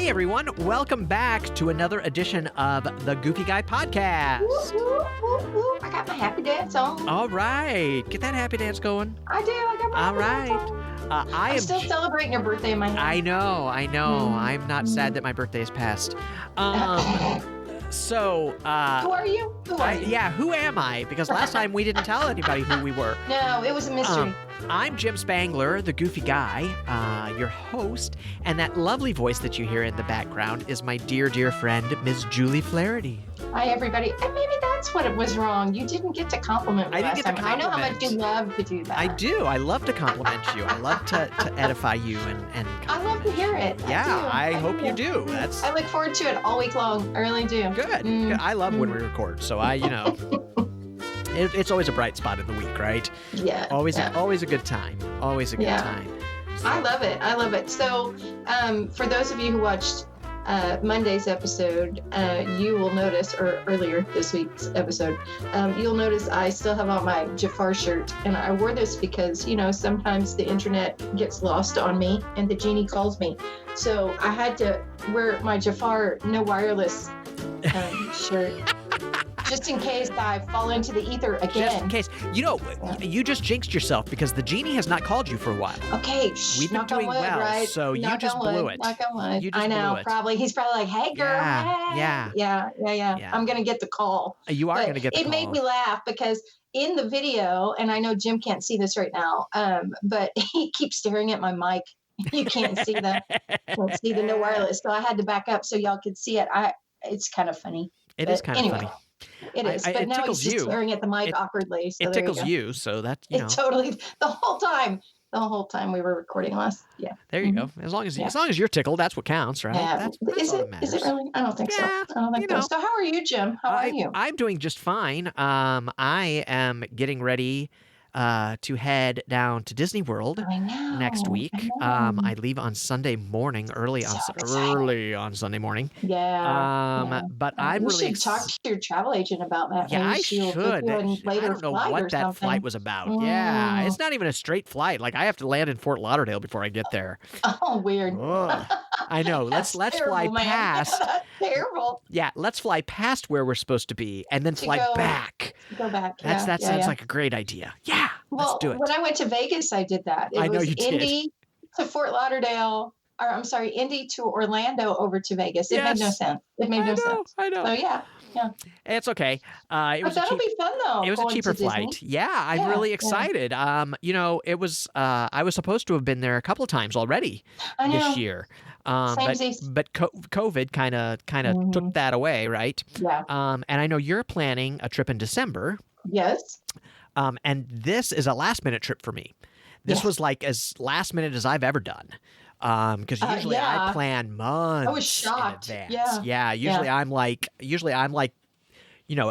Hey everyone, welcome back to another edition of the Goofy Guy Podcast. Woo, woo, woo, woo. I got my happy dance on. All right, get that happy dance going. I do. I got my happy dance on. I'm still celebrating your birthday in my head. I know. I'm not sad that my birthday is past. So, who are you? Yeah, who am I? Because last time we didn't tell anybody who we were. No, it was a mystery. I'm Jim Spangler, the Goofy Guy, your host, and that lovely voice that you hear in the background is my dear, dear friend, Ms. Julie Flaherty. Hi, everybody. And maybe that's what it was wrong. You didn't get to compliment me last time. I know how much you love to do that. I do. I love to compliment you. I love to edify you and I love to hear it. Yeah, I hope you do. I look forward to it all week long. I really do. Good. I love when we record, so it's always a bright spot in the week, right? Yeah. Always a good time. Always a good time. So. I love it. So, for those of you who watched Monday's episode, you will notice, or earlier this week's episode, you'll notice I still have on my Jafar shirt, and I wore this because, sometimes the internet gets lost on me, and the genie calls me. So I had to wear my Jafar no wireless shirt. Just in case I fall into the ether again. Just in case. You just jinxed yourself because the genie has not called you for a while. Okay, we've been doing well, right? so you just blew it. Knock on wood. I know, probably. He's probably like, hey, girl. Yeah. I'm going to get the call. You are going to get the call. It made me laugh because in the video, and I know Jim can't see this right now, but he keeps staring at my mic. You can't see the no wireless. So I had to back up so y'all could see it. It's kind of funny. It is kind of funny. It is, but now he's just staring at the mic awkwardly. So it tickles you, so that It totally the whole time we were recording last. Yeah. There you go. As long as you're tickled, that's what counts, right? Yeah. That's is all it? that matters. Is it really? I don't think so. I don't think so. So how are you, Jim? How are you? I'm doing just fine. I am getting ready to head down to Disney World next week. I leave on Sunday morning, early on Sunday morning. Yeah. But I'm really should talk to your travel agent about that. Yeah, I should. I don't know what that flight was about. Yeah, it's not even a straight flight. Like I have to land in Fort Lauderdale before I get there. Oh, weird. I know. Let's fly past. That's terrible. Yeah, let's fly past where we're supposed to be and then fly back. Go back. That sounds like a great idea. Yeah. Well, let's do it. When I went to Vegas, I did that. It was Indy to Fort Lauderdale, or I'm sorry, Indy to Orlando over to Vegas. It made no sense. I know. So yeah. It's okay. That'll be fun though. It was a cheaper flight. Yeah, I'm really excited. It was. I was supposed to have been there a couple of times already this year. But COVID kind of took that away, right? Yeah. And I know you're planning a trip in December. Yes. And this is a last minute trip for me. This was like as last minute as I've ever done. Because usually I plan months. I was shocked. In advance. Yeah. Usually I'm like,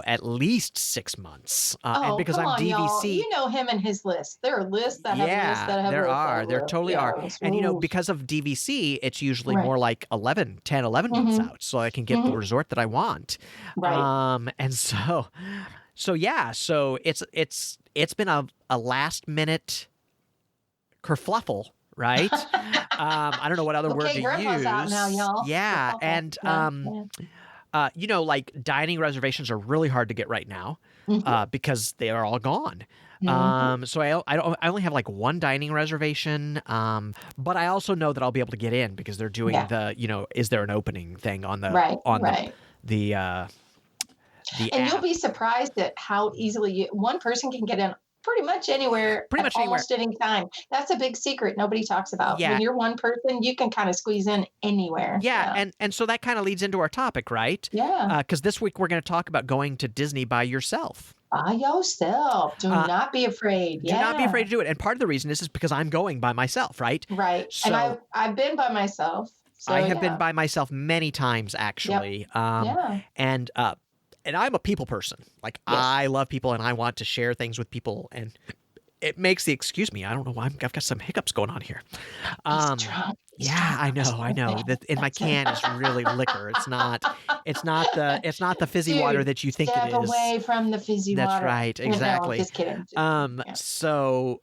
at least 6 months. And because I'm DVC. Y'all. You know him and his list. There are lists that have lists that have there lists. are. There totally are. And, because of DVC, it's usually more like 10, 11 months out. So I can get the resort that I want. Right. And so it's been a last minute kerfluffle, right? I don't know what other word to use. Out now, y'all. Yeah, and like dining reservations are really hard to get right now because they are all gone. So I only have like one dining reservation, but I also know that I'll be able to get in because they're doing the is there an opening thing on the the and app. You'll be surprised at how easily one person can get in pretty much anywhere almost any time. That's a big secret nobody talks about. Yeah. When you're one person, you can kind of squeeze in anywhere. Yeah. And so that kind of leads into our topic, right? Yeah. Because this week we're going to talk about going to Disney by yourself. By yourself. Do not be afraid. Do not be afraid to do it. And part of the reason is because I'm going by myself, right? Right. So, and I've been by myself. So, I have been by myself many times, actually. Yep. And I'm a people person. Like, I love people and I want to share things with people. And it makes excuse me, I don't know why I've got some hiccups going on here. Yeah, I know. In my can is really liquor. It's not the fizzy water that you think it is. Step away from the fizzy water. That's right. Exactly. No, just kidding. So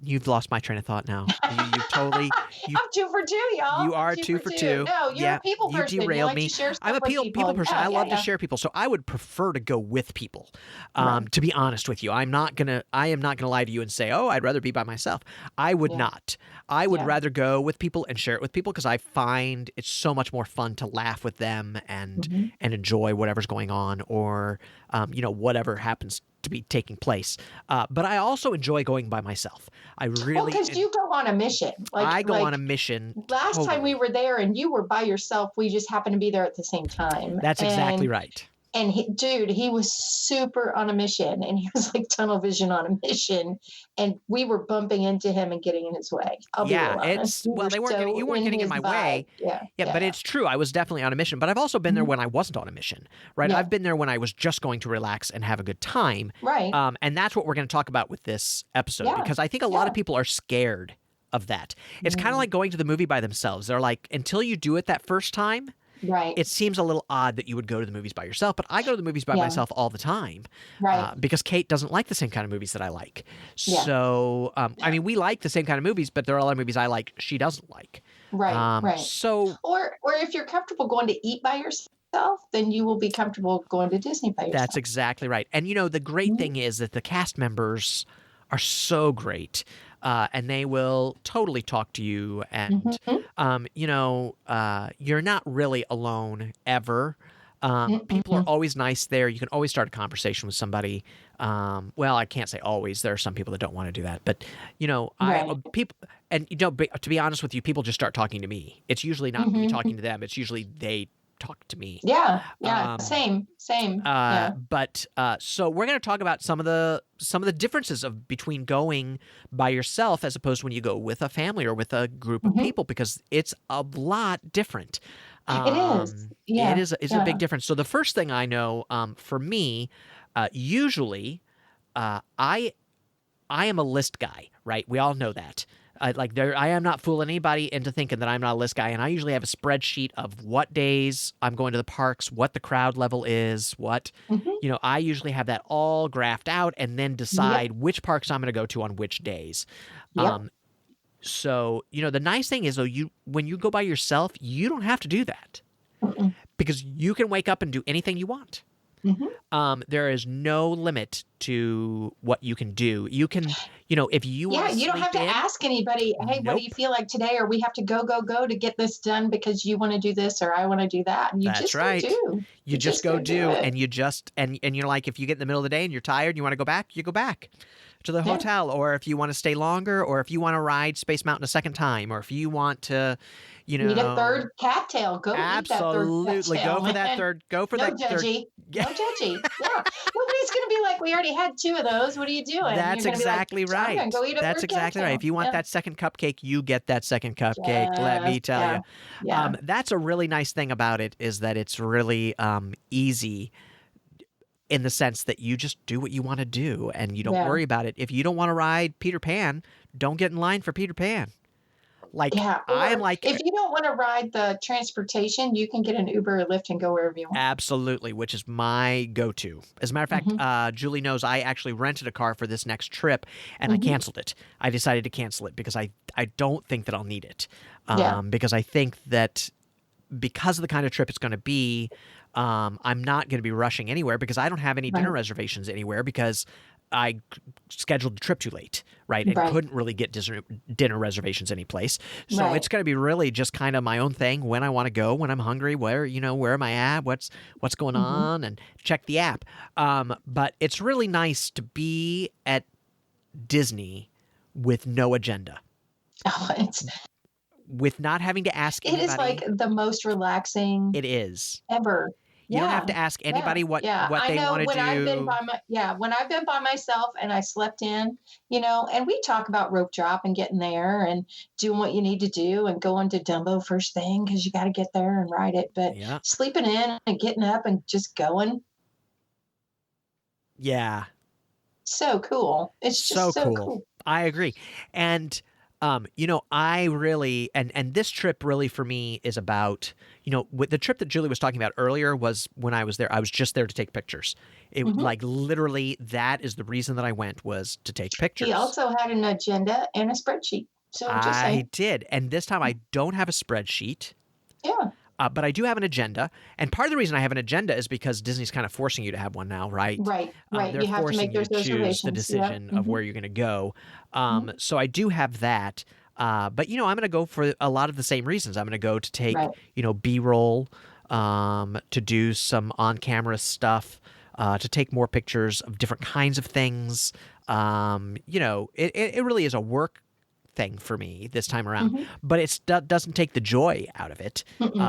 You've lost my train of thought now. You totally. I'm 2 for 2, y'all. You are 2 for 2. No, you're a people person. You derailed me. To share stuff I'm a with people person. I love to share people. So I would prefer to go with people. To be honest with you, I am not gonna lie to you and say, oh, I'd rather be by myself. I would not. I would rather go with people and share it with people because I find it's so much more fun to laugh with them and enjoy whatever's going on, or whatever happens to be taking place. But I also enjoy going by myself. I really because you go on a mission. I go on a mission. Last time we were there and you were by yourself, we just happened to be there at the same time. That's exactly right. And he was super on a mission, and he was like tunnel vision on a mission, and we were bumping into him and getting in his way. I'll be honest. You weren't getting in my way. Yeah, but it's true. I was definitely on a mission, but I've also been there when I wasn't on a mission, right? Yeah. I've been there when I was just going to relax and have a good time. Right. And that's what we're going to talk about with this episode, because I think a lot of people are scared of that. It's kind of like going to the movie by themselves. They're like, until you do it that first time, right, it seems a little odd that you would go to the movies by yourself, but I go to the movies by myself all the time, right? Because Kate doesn't like the same kind of movies that I like. So, I mean, we like the same kind of movies, but there are a lot of movies I like she doesn't like. Right, right. So, or if you're comfortable going to eat by yourself, then you will be comfortable going to Disney by yourself. That's exactly right. And the great thing is that the cast members are so great. And they will totally talk to you, and you're not really alone ever. People are always nice there. You can always start a conversation with somebody. Well, I can't say always. There are some people that don't want to do that, but people, and to be honest with you, people just start talking to me. It's usually not me talking to them. It's usually they talk to me. Yeah. Same. But so we're going to talk about some of the differences between going by yourself as opposed to when you go with a family or with a group of people, because it's a lot different. It is. Yeah. It's a big difference. So the first thing I know, for me, usually, I am a list guy, right? We all know that. I am not fooling anybody into thinking that I'm not a list guy, and I usually have a spreadsheet of what days I'm going to the parks, what the crowd level is, I usually have that all graphed out, and then decide which parks I'm going to go to on which days. So, the nice thing is, though, when you go by yourself, you don't have to do that, because you can wake up and do anything you want. There is no limit to what you can do. You can, if you want you don't have to ask anybody, hey, what do you feel like today? Or we have to go to get this done because you want to do this or I want to do that. And That's right. You just go do, and you just, and you're like, if you get in the middle of the day and you're tired and you want to go back, you go back to the hotel, or if you want to stay longer, or if you want to ride Space Mountain a second time, or if you want to, eat a third cattail. Go absolutely eat that third cattail, go for that third. Go for that third. No judgy. Yeah, nobody's going to be like, we already had 2 of those. What are you doing? That's exactly right. That's exactly right. If you want that second cupcake, you get that second cupcake. Let me tell you. Yeah. That's a really nice thing about it, is that it's really easy, in the sense that you just do what you want to do and you don't worry about it. If you don't want to ride Peter Pan, don't get in line for Peter Pan. If you don't want to ride the transportation, you can get an Uber or Lyft and go wherever you want. Absolutely, which is my go-to. As a matter of fact, Julie knows I actually rented a car for this next trip, and I canceled it. I decided to cancel it because I don't think that I'll need it. Because I think that because of the kind of trip it's going to be, I'm not going to be rushing anywhere, because I don't have any dinner reservations anywhere, because I scheduled the trip too late, right? And couldn't really get dinner reservations anyplace. So it's going to be really just kind of my own thing, when I want to go, when I'm hungry, where am I at, what's going on, and check the app. But it's really nice to be at Disney with no agenda. With not having to ask anybody. It is like the most relaxing. It is. Ever. You don't have to ask anybody what they want to do. When I've been by myself and I slept in, and we talk about rope drop and getting there and doing what you need to do and going to Dumbo first thing because you got to get there and ride it. But sleeping in and getting up and just going. Yeah. So cool. It's just so cool. I agree. And I really, and this trip really for me is about, with the trip that Julie was talking about earlier was when I was there, I was just there to take pictures. It like literally that is the reason that I went, was to take pictures. He also had an agenda and a spreadsheet. So just saying. I did. And this time I don't have a spreadsheet. Yeah. But I do have an agenda. And part of the reason I have an agenda is because Disney's kind of forcing you to have one now, right? Right. They're you have to forcing make you those to choose the reservations. decision of where you're going to go. So I do have that. But, I'm going to go for a lot of the same reasons. I'm going to go to take, B-roll, to do some on-camera stuff, to take more pictures of different kinds of things. It really is a work thing for me this time around, but it doesn't take the joy out of it,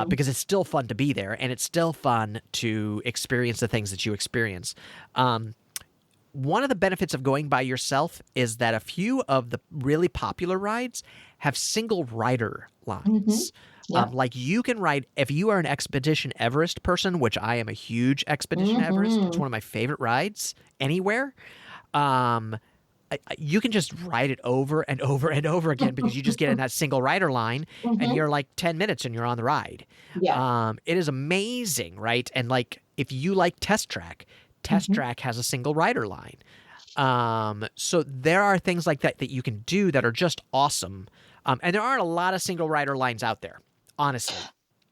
because it's still fun to be there, and it's still fun to experience the things that you experience. One of the benefits of going by yourself is that a few of the really popular rides have single rider lines. Like you can ride, if you are an Expedition Everest person, which I am a huge Expedition Everest, it's one of my favorite rides anywhere. You can just ride it over and over and over again because you just get in that single rider line and you're like 10 minutes and you're on the ride. Yeah. It is amazing, right? And like if you like Test Track has a single rider line. So there are things like that that you can do that are just awesome. And there aren't a lot of single rider lines out there, honestly.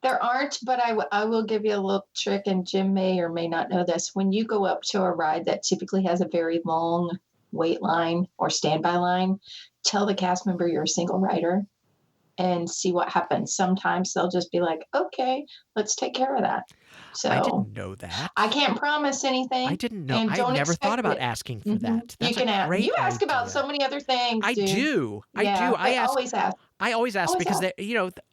There aren't, but I will give you a little trick, and Jim may or may not know this. When you go up to a ride that typically has a very long wait line or standby line, tell the cast member you're a single rider and see what happens. Sometimes they'll just be like, okay, let's take care of that. So I didn't know that. I can't promise anything. I didn't know. I never thought about asking for that. That's you can ask. You ask idea. About so many other things. I do. Yeah, I always ask. I always ask because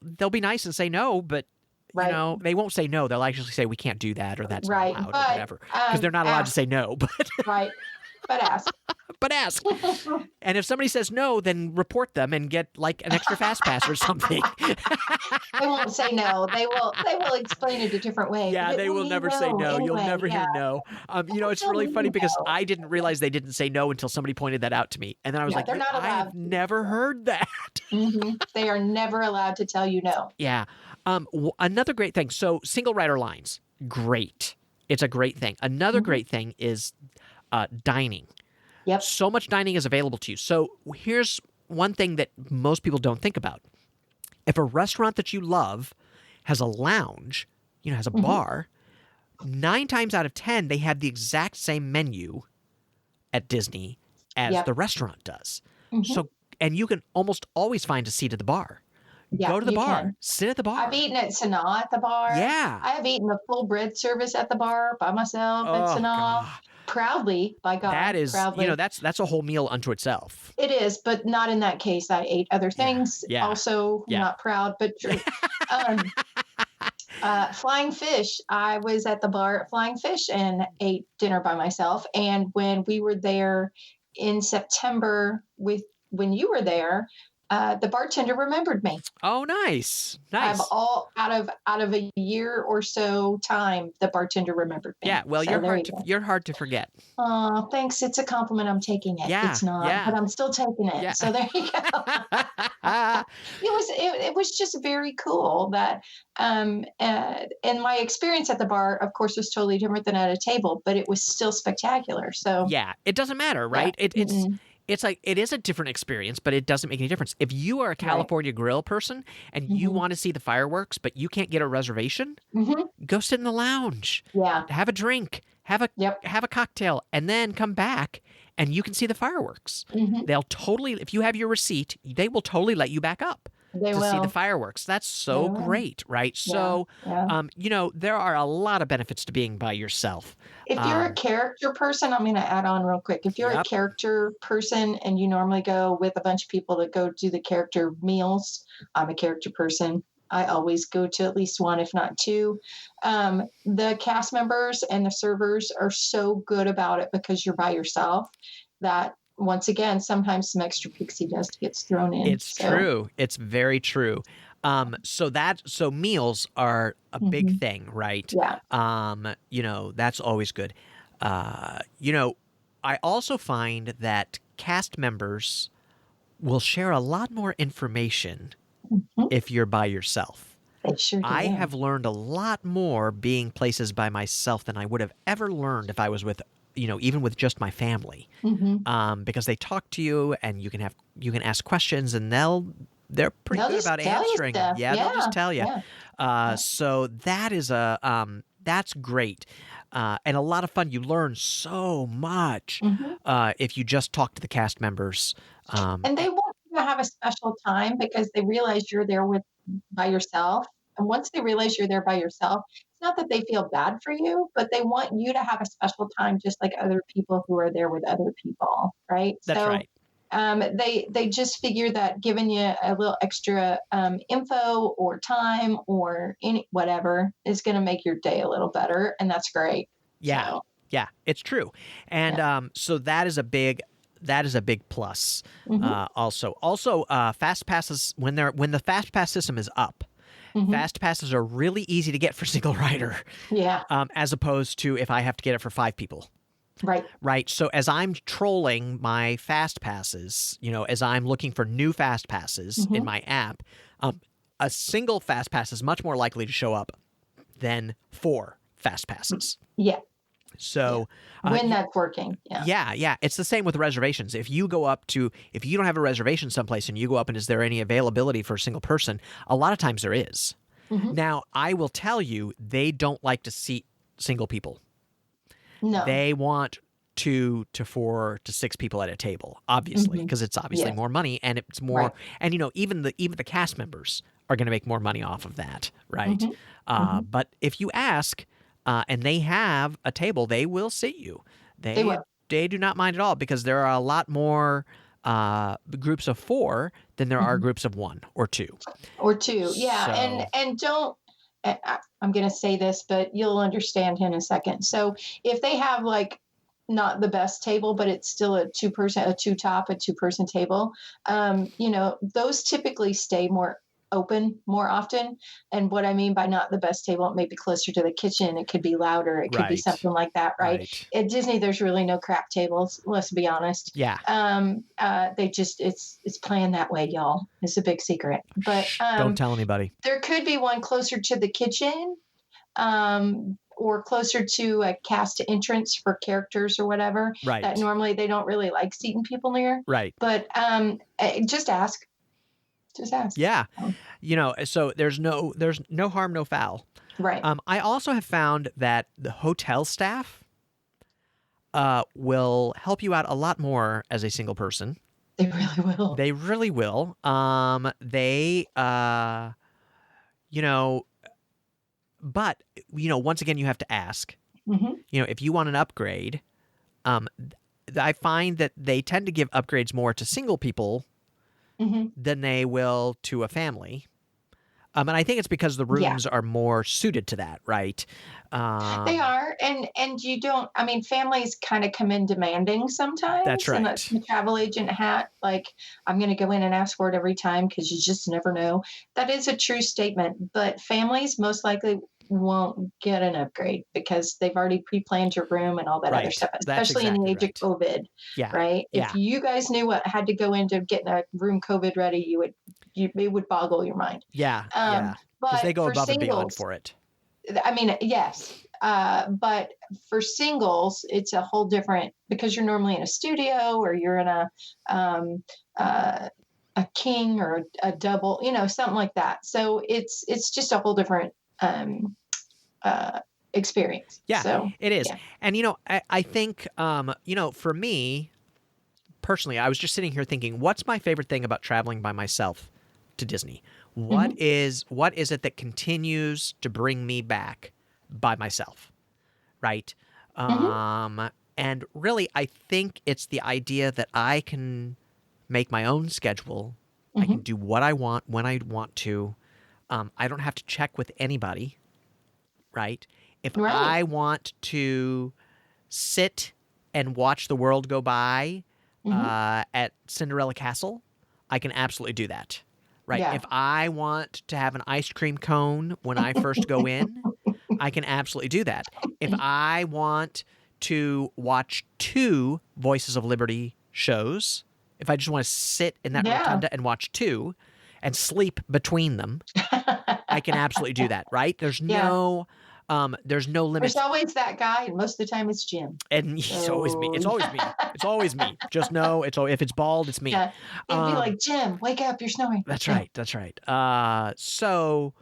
they'll be nice and say no, but they won't say no. They'll actually say we can't do that or that's not allowed or whatever, because they're not allowed to say no. But but ask. But ask. And if somebody says no, then report them and get like an extra fast pass or something. They won't say no. They will explain it a different way. Yeah, they will never say no. Anyway, you'll never hear no. It's really funny because I didn't realize they didn't say no until somebody pointed that out to me. And then I was like, I have never heard that. They are never allowed to tell you no. Yeah. Another great thing. So single rider lines, great. It's a great thing. Another great thing is dining. Yep. So much dining is available to you. So here's one thing that most people don't think about. If a restaurant that you love has a lounge, has a bar, 9 times out of 10, they have the exact same menu at Disney as the restaurant does. So, and you can almost always find a seat at the bar. Yeah, go to the bar, sit at the bar. I've eaten at Sanaa at the bar. Yeah. I have eaten the full bread service at the bar by myself at Sanaa. God. Proudly, by God. That is, proudly. That's a whole meal unto itself. It is, but not in that case. I ate other things. Yeah. Also, not proud, but true. Flying Fish. I was at the bar at Flying Fish and ate dinner by myself. And when we were there in September when you were there, the bartender remembered me. Oh, nice. I've all out of a year or so time, the bartender remembered me. Yeah, well, so you're hard to forget. Oh, thanks. It's a compliment. I'm taking it. Yeah, it's not, but I'm still taking it. Yeah. So there you go. It was just very cool that, and my experience at the bar, of course, was totally different than at a table, but it was still spectacular. So yeah, it doesn't matter, right? Yeah. It's like, it is a different experience, but it doesn't make any difference. If you are a California Grill person and you want to see the fireworks, but you can't get a reservation, go sit in the lounge. Yeah. Have a drink, have a cocktail, and then come back and you can see the fireworks. They'll totally, if you have your receipt, they will totally let you back up to see the fireworks. That's so great, right? Yeah. So, there are a lot of benefits to being by yourself. If you're a character person, I'm going to add on real quick. If you're a character person and you normally go with a bunch of people that go do the character meals, I'm a character person. I always go to at least one, if not two. The cast members and the servers are so good about it because you're by yourself that, once again, sometimes some extra pixie dust gets thrown in. It's true. It's very true. So meals are a big thing, right? Yeah. That's always good. I also find that cast members will share a lot more information Mhm. if you're by yourself. They sure do. I have learned a lot more being places by myself than I would have ever learned if I was with, even with just my family. Because they talk to you and you can ask questions and they're pretty They'll good just about tell you answering them. stuff. Yeah, they'll just tell you. Yeah. So that is that's great. And a lot of fun. You learn so much if you just talk to the cast members. And they want you to have a special time because they realize you're there by yourself. And once they realize you're there by yourself, it's not that they feel bad for you, but they want you to have a special time just like other people who are there with other people, right? That's So right. they just figure that giving you a little extra info or time or whatever is going to make your day a little better, and that's great. Yeah, So, yeah, it's true, and so that is a big plus. Also, fast passes when the fast pass system is up. Fast passes are really easy to get for single rider. Yeah. As opposed to if I have to get it for 5 people. Right. So as I'm trolling my fast passes, as I'm looking for new fast passes in my app, a single fast pass is much more likely to show up than 4 fast passes. Yeah. So when that's working. Yeah. It's the same with reservations. If you don't have a reservation someplace and you go up and is there any availability for a single person, a lot of times there is. Now, I will tell you, they don't like to seat single people. No. They want 2 to 4 to 6 people at a table, obviously, because it's obviously more money and it's more, Right. and even the cast members are going to make more money off of that, right? But if you ask, and they have a table, they will seat you. They will. They do not mind at all because there are a lot more groups of 4 than there are groups of 1 or 2. Yeah. So, And don't. I'm going to say this, but you'll understand in a second. So if they have like not the best table, but it's still a 2-person table, those typically stay more open more often. And what I mean by not the best table, it may be closer to the kitchen. It could be louder. It could be Right. something like that. Right. At Disney, there's really no crap tables. Let's be honest. Yeah. They just, it's planned that way, y'all. It's a big secret, but, don't tell anybody. there could be one closer to the kitchen, or closer to a cast entrance for characters or whatever. Right. That normally they don't really like seating people near. Right. But just ask. Just ask. Yeah. So there's no harm, no foul. Right. I also have found that the hotel staff will help you out a lot more as a single person. They really will. They really will. But once again, you have to ask. If you want an upgrade, I find that they tend to give upgrades more to single people than they will to a family. And I think it's because the rooms are more suited to that, right? They are, and you don't. I mean, families kind of come in demanding sometimes. That's right. And that's the travel agent hat. Like, I'm going to go in and ask for it every time because you just never know. That is a true statement. But families most likely won't get an upgrade because they've already pre-planned your room and all that other stuff, especially in the age of COVID. Yeah. Right. Yeah. If you guys knew what had to go into getting a room COVID ready, it would boggle your mind. Yeah. But because they go for above and beyond singles, for it. I mean, yes. But for singles, it's a whole different, because you're normally in a studio or you're in a king or a double, something like that. So it's just a whole different experience. Yeah, so, it is. Yeah. And, I think, for me personally, I was just sitting here thinking, what's my favorite thing about traveling by myself to Disney? What is it that continues to bring me back by myself? Right. And really, I think it's the idea that I can make my own schedule. I can do what I want when I want to. I don't have to check with anybody. Right. If I want to sit and watch the world go by at Cinderella Castle, I can absolutely do that. Right. Yeah. If I want to have an ice cream cone when I first go in, I can absolutely do that. If I want to watch 2 Voices of Liberty shows if I just want to sit in that rotunda and watch two and sleep between them, I can absolutely do that, right? There's no limit. There's always that guy, and most of the time it's Jim. And it's always me. It's always me. It's always me. Just know if it's bald, it's me. Yeah. It'd be like, Jim, wake up, you're snoring. That's right. That's right. So,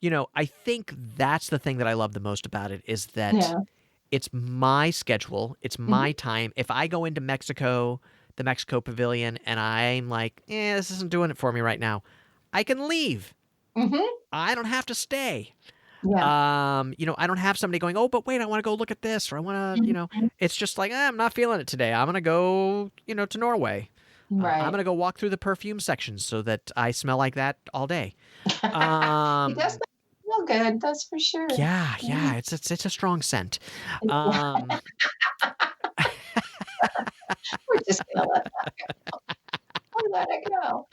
I think that's the thing that I love the most about it is that it's my schedule. It's my time. If I go into Mexico, the Mexico Pavilion, and I'm like, this isn't doing it for me right now, I can leave. I don't have to stay. Yeah. I don't have somebody going, oh, but wait, I want to go look at this, or I want to, it's just like, I'm not feeling it today. I'm going to go, to Norway. Right. I'm going to go walk through the perfume section so that I smell like that all day. It does smell good, that's for sure. Yeah. It's a strong scent. We're just going to let that go. We'll let it go.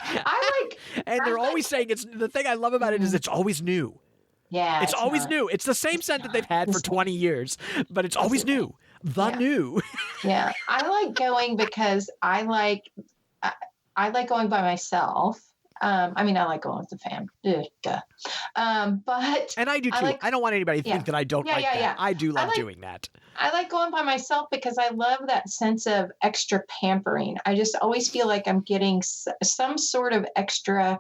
And they're always saying the thing I love about it is it's always new. Yeah. It's always new. It's the same scent that they've had for 20 years, but it's always new. New. Yeah. I like going because I like going by myself. I like going with the fam. But and I do too. I don't want anybody to think that I don't like that. Yeah. I do love doing that. I like going by myself because I love that sense of extra pampering. I just always feel like I'm getting some sort of extra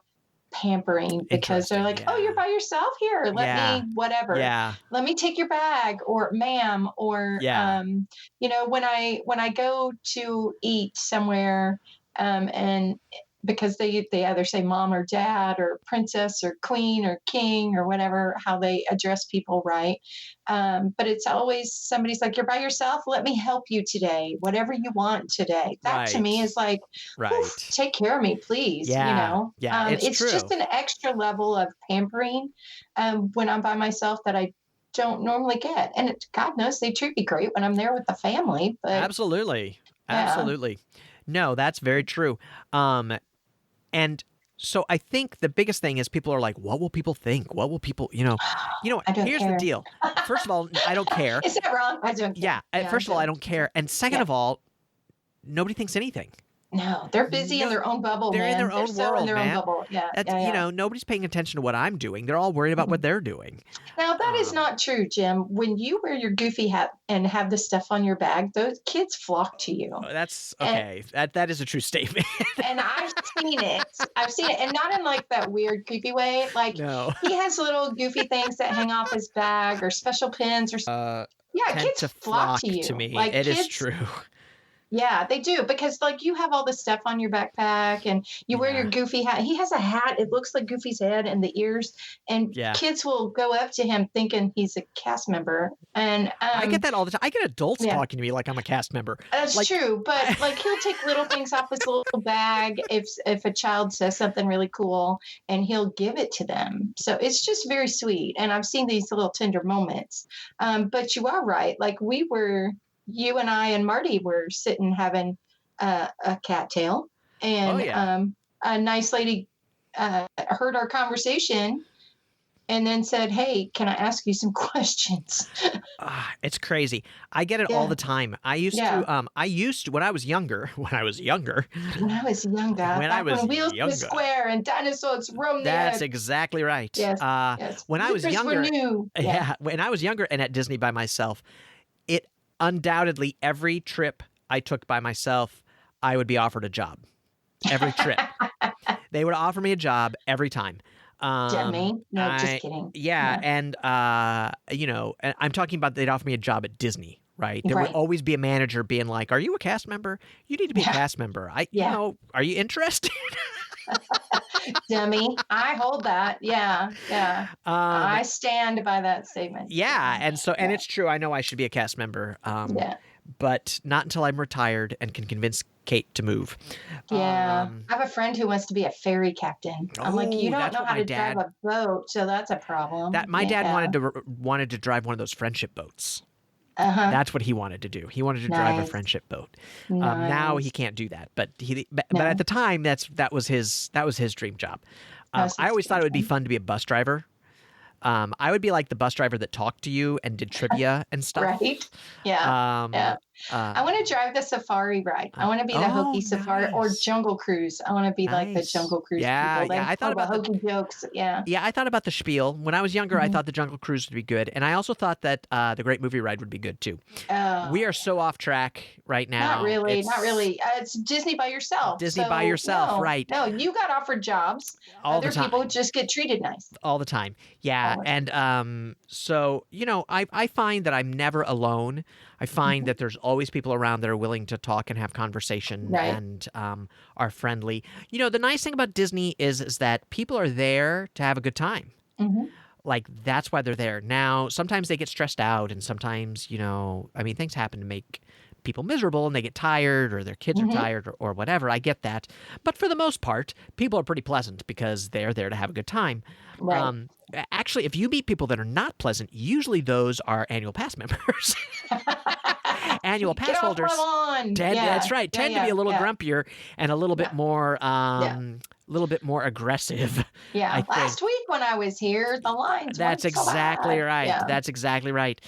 pampering because they're like, oh, you're by yourself here. Let me whatever. Yeah. Let me take your bag, or ma'am, or when I go to eat somewhere, and because they either say mom or dad or princess or queen or king or whatever, how they address people, right? But it's always somebody's like, you're by yourself. Let me help you today. Whatever you want today. That to me is like, take care of me, please. Yeah. It's true. Just an extra level of pampering when I'm by myself that I don't normally get. And God knows they treat me great when I'm there with the family. But Absolutely. No, that's very true. And so I think the biggest thing is people are like, what will people think? What will people, here's the deal. First of all, I don't care. Is that wrong? I don't care. Yeah. First of all, I don't care. And second of all, nobody thinks anything. No, they're busy in their own bubble. They're in their own world, in their man. own bubble. Yeah, nobody's paying attention to what I'm doing. They're all worried about what they're doing. Now, that is not true, Jim. When you wear your goofy hat and have the stuff on your bag, those kids flock to you. That's okay. That is a true statement. And I've seen it. And not in like that weird, creepy way. Like, he has little goofy things that hang off his bag or special pins or kids flock to you. To me. Like, it is true. Yeah, they do, because like you have all the stuff on your backpack and you wear your Goofy hat. He has a hat. It looks like Goofy's head and the ears, and kids will go up to him thinking he's a cast member. And I get that all the time. I get adults talking to me like I'm a cast member. That's true, but like he'll take little things off his little bag if a child says something really cool, and he'll give it to them. So it's just very sweet, and I've seen these little tender moments. But you are right. Like you and I and Marty were sitting having a cattail, and a nice lady heard our conversation and then said, "Hey, can I ask you some questions?" It's crazy. I get it all the time. I used to when I was younger. When I was younger. When wheels were square and dinosaurs roamed the earth. That's exactly right. Yes. When I was younger. When I was younger and at Disney by myself, it undoubtedly every trip I took by myself, I would be offered a job. Every trip. They would offer me a job every time. Demi? No, just kidding. Yeah, and and I'm talking about they'd offer me a job at Disney, right? There would always be a manager being like, "Are you a cast member? You need to be a cast member. Are you interested?" Demi, I hold that. Yeah. I stand by that statement. Yeah, and it's true. I know I should be a cast member. But not until I'm retired and can convince Kate to move. Yeah. I have a friend who wants to be a ferry captain. I'm like, you don't know how to drive a boat, so that's a problem. My dad wanted to drive one of those friendship boats. That's what he wanted to do. He wanted to drive a friendship boat. Now he can't do that, but at the time that was his dream job. I always thought it would be fun to be a bus driver. I would be like the bus driver that talked to you and did trivia and stuff. Right. Yeah. I want to drive the safari ride. I want to be the Hokey Safari or Jungle Cruise. I want to be like the Jungle Cruise people. Yeah. I thought about the hokey jokes. Yeah. Yeah, I thought about the spiel. When I was younger, I thought the Jungle Cruise would be good. And I also thought that the Great Movie Ride would be good, too. We are so off track right now. Not really. It's Disney by yourself. Disney by yourself, right. No, you got offered jobs. All the time. Other people just get treated nice. All the time. Yeah. And so, I find that I'm never alone. I find that there's always people around that are willing to talk and have conversation and are friendly. The nice thing about Disney is that people are there to have a good time. Like, that's why they're there. Now, sometimes they get stressed out, and sometimes, things happen to make people miserable, and they get tired, or their kids are tired, or whatever. I get that. But for the most part, people are pretty pleasant because they're there to have a good time. Right. Actually, if you meet people that are not pleasant, usually those are annual pass members. Annual pass holders tend to be a little grumpier and a little bit more aggressive. Yeah. Last week when I was here, the lines That's exactly right. Yeah. That's exactly right.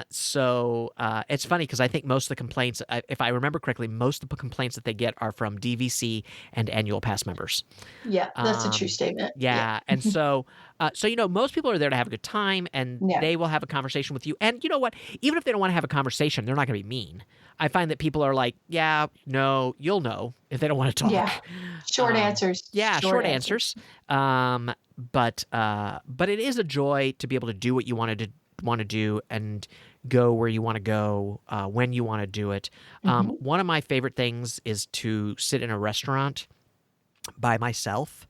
So it's funny because I think most of the complaints, if I remember correctly, most of the complaints that they get are from DVC and annual pass members. Yeah, that's a true statement. Yeah. And so most people are there to have a good time, and they will have a conversation with you. And you know what? Even if they don't want to have a conversation, they're not going to be mean. I find that people are like, yeah, no, you'll know if they don't want to talk. Yeah. Short answers. Yeah, short answers. But it is a joy to be able to do what you want to do and go where you want to go when you want to do it. One of my favorite things is to sit in a restaurant by myself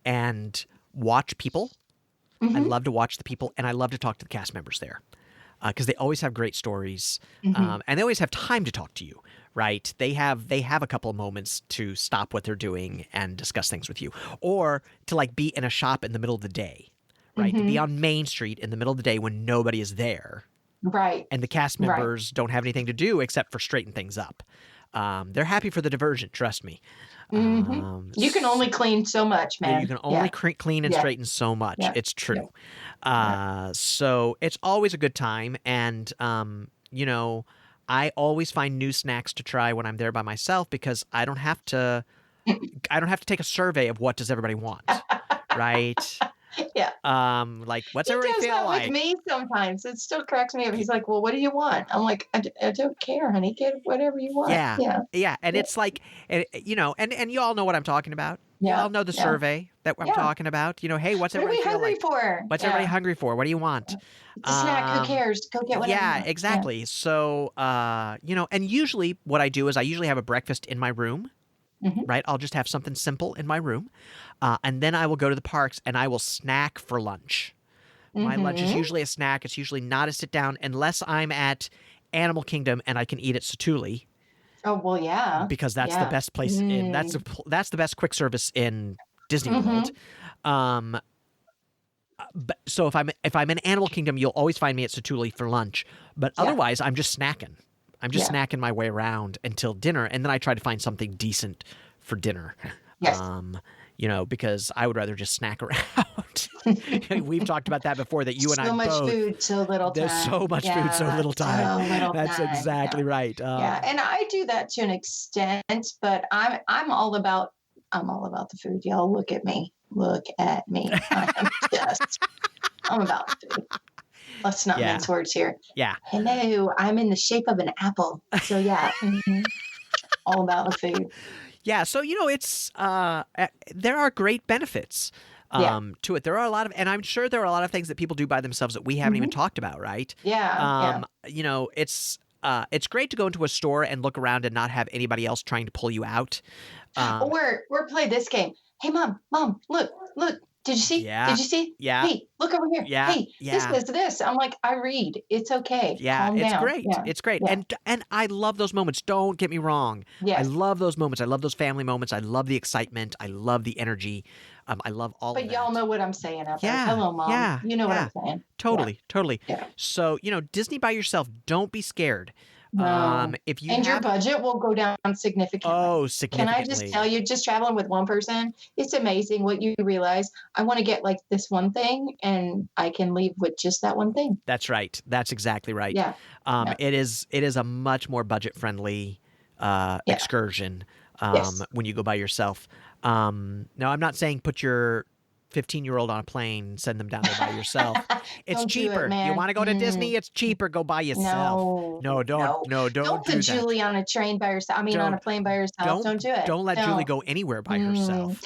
and watch people. I love to watch the people, and I love to talk to the cast members there because they always have great stories, and they always have time to talk to you. Right? They have a couple of moments to stop what they're doing and discuss things with you, or to like be in a shop in the middle of the day, right? To be on Main Street in the middle of the day when nobody is there, right? And the cast members don't have anything to do except for straighten things up. They're happy for the diversion, trust me. You can only clean so much, man. You can only clean and straighten so much. Yeah. It's true. So it's always a good time, and I always find new snacks to try when I'm there by myself because I don't have to take a survey of what does everybody want, right? Yeah. Like, what's everybody feel like? With me sometimes. It still cracks me up. He's like, well, what do you want? I'm like, I don't care, honey. Get whatever you want. Yeah. And it's like, and you all know what I'm talking about. You all know the survey that I'm talking about. Hey, what's everybody hungry for? What's everybody hungry for? What do you want? It's a snack. Who cares? Go get whatever. Yeah, exactly. Yeah. So, and usually what I do is I usually have a breakfast in my room. Right? I'll just have something simple in my room. And then I will go to the parks and I will snack for lunch. My lunch is usually a snack. It's usually not a sit down unless I'm at Animal Kingdom and I can eat at Satuli. Oh, well, yeah. Because that's the best place in that's the best quick service in Disney World. So if I'm in Animal Kingdom, you'll always find me at Satuli for lunch. But otherwise, I'm just snacking. I'm just snacking my way around until dinner, and then I try to find something decent for dinner. Yes. Because I would rather just snack around. We've talked about that before, that you and I both. So much food, so little time. There's so much food, so little time. So little That's time. exactly right. And I do that to an extent, but I'm all about the food. Y'all look at me. Look at me. I'm about the food. Let's not mince words here. Yeah. Hello, I'm in the shape of an apple. So all about the food. Yeah. So, it's there are great benefits to it. There are a lot of, and I'm sure there are a lot of things that people do by themselves that we haven't even talked about, right? Yeah. It's great to go into a store and look around and not have anybody else trying to pull you out. Or play this game. Hey, mom, look. Did you see? Yeah. Did you see? Yeah. Hey, look over here. Yeah. Hey, this. I'm like, I read. It's okay. Yeah, Calm it's down. great. Yeah. It's great. Yeah. And I love those moments. Don't get me wrong. Yes. I love those moments. I love those family moments. I love the excitement. I love the energy. I love all of that. But y'all know what I'm saying out there. Yeah. Hello, Mom. Yeah. You know what I'm saying. Totally. Yeah. So, Disney by yourself, don't be scared. No. If you And your have, budget will go down significantly. oh, Can I just significantly. tell you, just traveling with one person, it's amazing what you realize. I want to get like this one thing, and I can leave with just that one thing. That's right. That's exactly right. Yeah. Yeah. It is a much more budget friendly Yeah. excursion Yes. when you go by yourself. Now, I'm not saying put your 15-year-old on a plane and send them down there by yourself. It's Don't do it, cheaper. You man. want to go to Disney? It's cheaper. Go by yourself. No. Don't Don't do put that. Julie on a train by herself. I mean, on a plane by herself. Don't do it. Don't let Julie go anywhere by herself.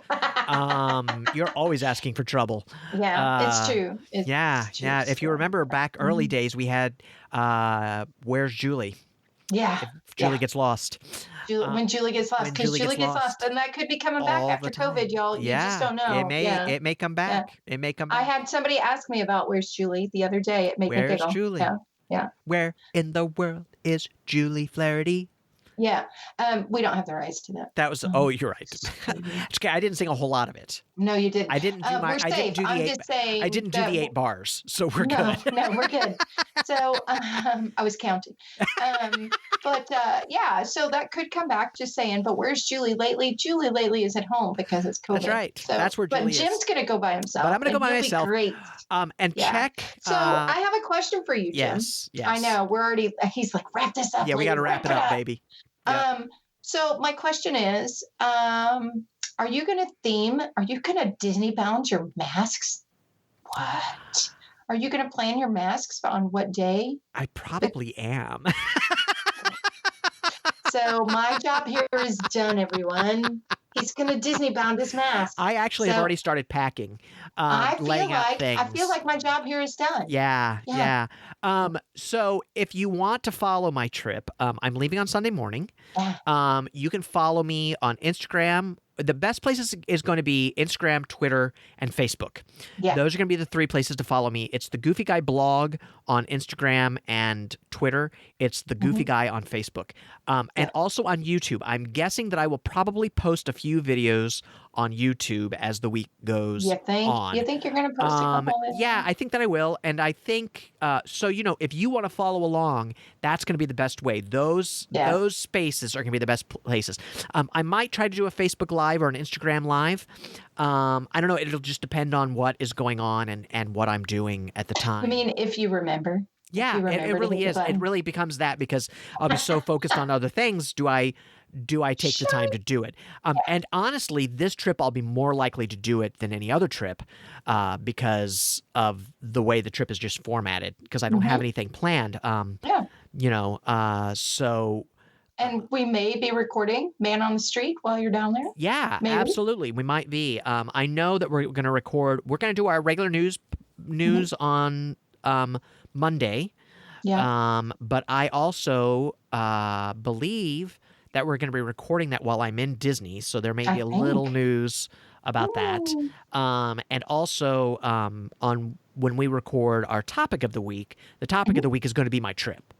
You're always asking for trouble. Yeah, it's true. It's true. Yeah. If you remember back early days, we had Where's Julie? Yeah. If Julie gets lost. When Julie gets lost, because Julie gets lost, and that could be coming back all after the time. COVID, y'all. You just don't know. It may come back. It may come back. I had somebody ask me about Where's Julie the other day. It made me giggle. Where's Julie? Yeah. Where in the world is Julie Flaherty? Yeah. We don't have the rights to that. That was you're right. It's okay. I didn't sing a whole lot of it. No, you didn't. I didn't do we're safe. I'm just saying I didn't do the 8 bars, so we're good. No, we're good. So I was counting. But yeah, so that could come back, just saying. But where's Julie lately? Julie lately is at home because it's COVID. That's right. So, that's where Julie But Jim's going to go by himself. But I'm going to go by he'll myself. Be great. Check. So I have a question for you, Jim. Yes. I know. We're already, he's like, wrap this up. Yeah, we got to wrap it up, baby. Yep. So my question is, are you going to Disney bound your masks? What? Are you going to plan your masks on what day? I probably am. So my job here is done, everyone. He's going to Disney bound his mask. I actually have already started packing, laying out things. I feel like my job here is done. Yeah. So if you want to follow my trip, I'm leaving on Sunday morning. Yeah. You can follow me on Instagram. The best places is going to be Instagram, Twitter, and Facebook. Yeah. Those are going to be the 3 places to follow me. It's the Goofy Guy blog on Instagram and Twitter. It's the Goofy Guy on Facebook. And also on YouTube. I'm guessing that I will probably post a few videos on YouTube as the week goes on. You think you're going to post a couple? Yeah, I think that I will. And I think, so, if you want to follow along, that's going to be the best way. Those spaces are going to be the best places. I might try to do a Facebook Live or an Instagram Live. I don't know. It'll just depend on what is going on and what I'm doing at the time. I mean, if you remember. Yeah, it really is. It really becomes that because I'll be so focused on other things. Do I take the time to do it? And honestly, this trip I'll be more likely to do it than any other trip because of the way the trip is just formatted because I don't have anything planned. So. And we may be recording Man on the Street while you're down there. Yeah, maybe. Absolutely. We might be. I know that we're going to record. We're going to do our regular news on Monday. Yeah. But I also believe that we're going to be recording that while I'm in Disney, so there may be a little news about that. And also on when we record our topic of the week, the topic of the week is going to be my trip.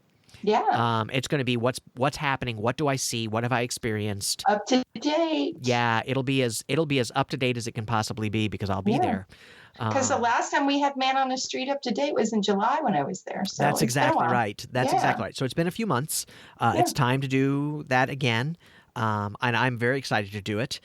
Yeah. It's going to be what's happening, what do I see, what have I experienced? Up to date. Yeah, it'll be as up to date as it can possibly be because I'll be there. Because the last time we had Man on the Street up to date was in July when I was there. So that's exactly right. That's exactly right. So it's been a few months. It's time to do that again. And I'm very excited to do it.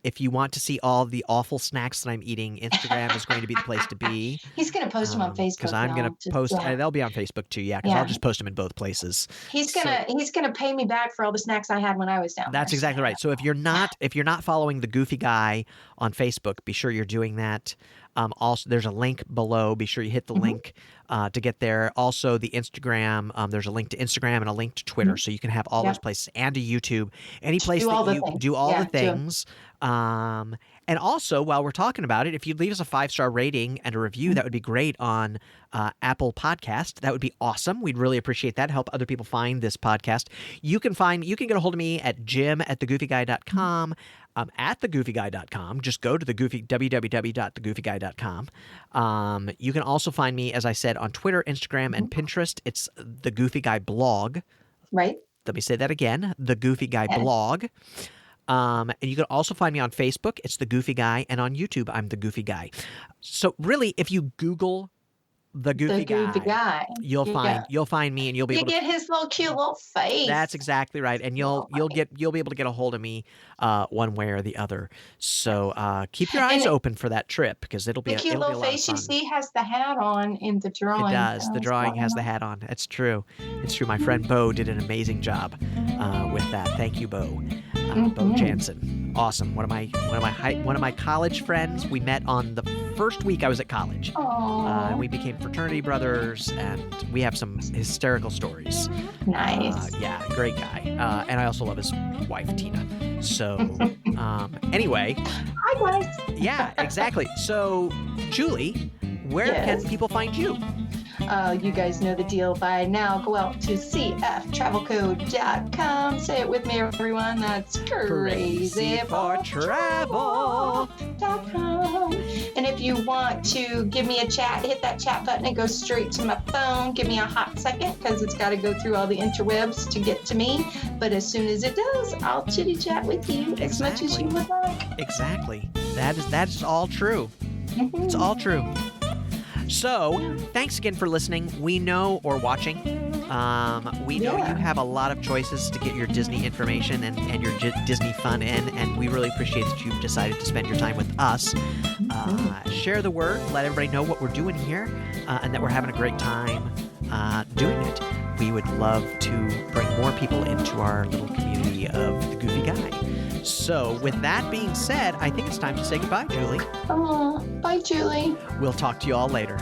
If you want to see all the awful snacks that I'm eating, Instagram is going to be the place to be. He's going to post them on Facebook. Because I'm going to post. They'll be on Facebook too. Yeah, because I'll just post them in both places. He's gonna pay me back for all the snacks I had when I was down there. That's exactly right. So if you're not following the Goofy Guy on Facebook, be sure you're doing that. Also, there's a link below. Be sure you hit the link to get there. Also, the Instagram. There's a link to Instagram and a link to Twitter, so you can have all those places and to YouTube. Any place that you do all the things. And also, while we're talking about it, if you'd leave us a 5-star rating and a review, that would be great on Apple Podcast. That would be awesome. We'd really appreciate that. Help other people find this podcast. You can get a hold of me at jim@thegoofyguy.com. At thegoofyguy.com. Just go to www.thegoofyguy.com. You can also find me, as I said, on Twitter, Instagram, and Pinterest. It's the Goofy Guy blog. Right. Let me say that again. The Goofy Guy blog. And you can also find me on Facebook. It's The Goofy Guy. And on YouTube, I'm The Goofy Guy. So really, if you Google The Goofy Guy. You'll find me, and you'll be able to get his little cute little face. That's exactly right, and you'll be able to get a hold of me one way or the other. So keep your eyes open for that trip, because it'll be the cute little face you see has the hat on in the drawing. It does. The drawing has the hat on. That's true. It's true. My friend Bo did an amazing job with that. Thank you, Bo. Bo Jansen. Awesome. One of my college friends. We met on the first week I was at college. We became fraternity brothers, and we have some hysterical stories. Nice. Yeah, great guy. And I also love his wife, Tina. So anyway. Hi, guys. Yeah, exactly. So, Julie, where can people find you? You guys know the deal by now. Go out to cftravelcode.com. Say it with me, everyone. That's crazyfortravel.com. And if you want to give me a chat, hit that chat button. It goes straight to my phone. Give me a hot second, because it's got to go through all the interwebs to get to me. But as soon as it does, I'll chitty chat with you as much as you would like. Exactly. That is all true. It's all true. So, thanks again for listening. We know, or watching, we know you have a lot of choices to get your Disney information and your Disney fun in, and we really appreciate that you've decided to spend your time with us. Share the word, let everybody know what we're doing here, and that we're having a great time doing it. We would love to bring more people into our little community of the Goofy Guy. So, with that being said, I think it's time to say goodbye, Julie. Bye, Julie. We'll talk to you all later.